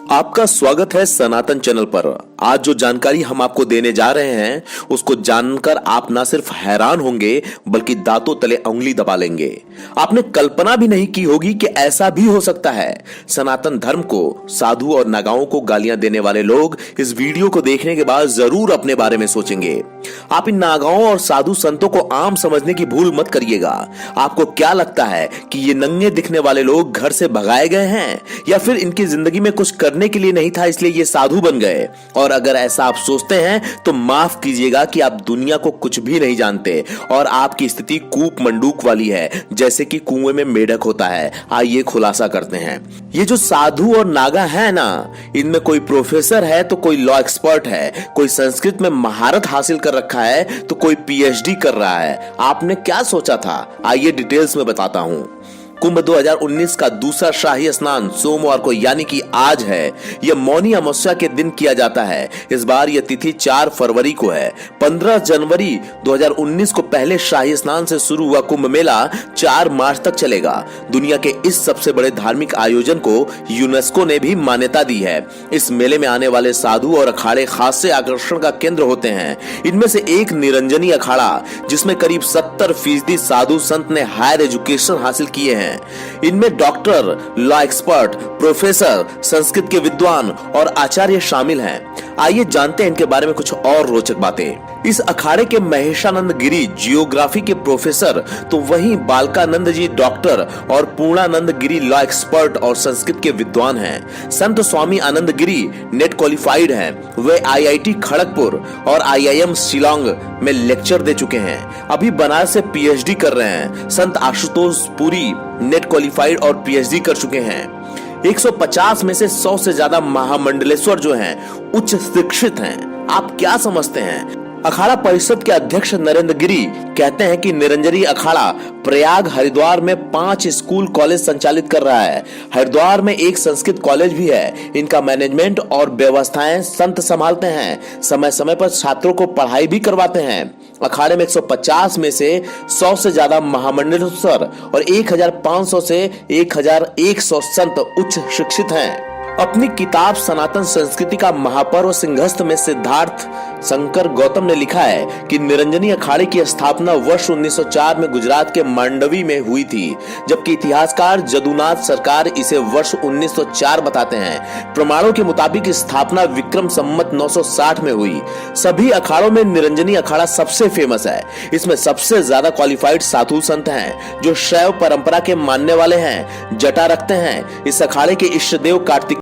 आपका स्वागत है सनातन चैनल पर। आज जो जानकारी हम आपको देने जा रहे हैं उसको जानकर आप ना सिर्फ हैरान होंगे बल्कि दांतों तले उंगली दबा लेंगे। आपने कल्पना भी नहीं की होगी कि ऐसा भी हो सकता है। सनातन धर्म को, साधु और नागाओं को गालियां देने वाले लोग इस वीडियो को देखने के बाद जरूर अपने बारे में सोचेंगे। आप इन नागाओं और साधु संतों को आम समझने की भूल मत करिएगा। आपको क्या लगता है कि ये नंगे दिखने वाले लोग घर से भगाए गए हैं या फिर इनकी जिंदगी में कुछ करने के लिए नहीं था इसलिए ये साधु बन गए? और अगर ऐसा आप सोचते हैं तो माफ कीजिएगा कि आप दुनिया को कुछ भी नहीं जानते और आपकी स्थिति कूप मंडूक वाली है, जैसे कि कुएं में मेढक होता है। आइए खुलासा करते हैं। ये जो साधु और नागा है ना, इनमें कोई प्रोफेसर है तो कोई लॉ एक्सपर्ट है, कोई संस्कृत में महारत हासिल कर रखा है तो कोई पीएचडी कर रहा है। आपने क्या सोचा था? आइए डिटेल्स में बताता हूं। कुंभ 2019 का दूसरा शाही स्नान सोमवार को यानी कि आज है। यह मौनी अमावस्या के दिन किया जाता है। इस बार यह तिथि 4 फरवरी को है। 15 जनवरी 2019 को पहले शाही स्नान से शुरू हुआ कुंभ मेला 4 मार्च तक चलेगा। दुनिया के इस सबसे बड़े धार्मिक आयोजन को यूनेस्को ने भी मान्यता दी है। इस मेले में आने वाले साधु और अखाड़े खास से आकर्षण का केंद्र होते हैं। इनमें से एक निरंजनी अखाड़ा, जिसमें करीब 70% साधु संत ने हायर एजुकेशन हासिल किए हैं। इनमें doctor, law expert, professor, Sanskrit के विद्वान और आचार्य शामिल हैं। आइए जानते हैं इनके बारे में कुछ और रोचक बातें। इस अखाड़े के महेशानंद गिरी जियोग्राफी के प्रोफेसर, तो वहीं बालकानंद जी डॉक्टर और पूर्णानंद गिरी लॉ एक्सपर्ट और संस्कृत के विद्वान हैं। संत स्वामी आनंद गिरी नेट क्वालिफाइड हैं। वे आईआईटी खड़गपुर और आईआईएम शिलांग में लेक्चर दे चुके हैं। अभी बनारस से पीएचडी कर रहे हैं। संत आशुतोष पुरी नेट क्वालिफाइड और पीएचडी कर चुके हैं। 150 में से 100 से ज्यादा महामंडलेश्वर जो हैं उच्च शिक्षित हैं। आप क्या समझते हैं? अखाड़ा परिषद के अध्यक्ष नरेंद्र गिरी कहते हैं कि निरंजनी अखाड़ा प्रयाग हरिद्वार में 5 स्कूल कॉलेज संचालित कर रहा है। हरिद्वार में एक संस्कृत कॉलेज भी है। इनका मैनेजमेंट और व्यवस्थाएं संत संभालते हैं। समय समय पर छात्रों को पढ़ाई भी करवाते हैं। अखाड़े में 150 में से 100 से ज्यादा महामंडलेश्वर और 1500 से 1100 संत उच्च शिक्षित हैं। अपनी किताब सनातन संस्कृति का महापर्व सिंहस्थ में सिद्धार्थ शंकर गौतम ने लिखा है कि निरंजनी अखाड़े की स्थापना वर्ष 1904 में गुजरात के मांडवी में हुई थी, जबकि इतिहासकार जदुनाथ सरकार इसे वर्ष 1904 बताते हैं। प्रमाणों के मुताबिक स्थापना विक्रम संवत 960 में हुई। सभी अखाड़ों में निरंजनी अखाड़ा सबसे फेमस है। इसमें सबसे ज्यादा क्वालिफाइड साधु संत हैं जो शैव परंपरा के मानने वाले हैं, जटा रखते हैं। इस अखाड़े के इष्ट देव कार्तिक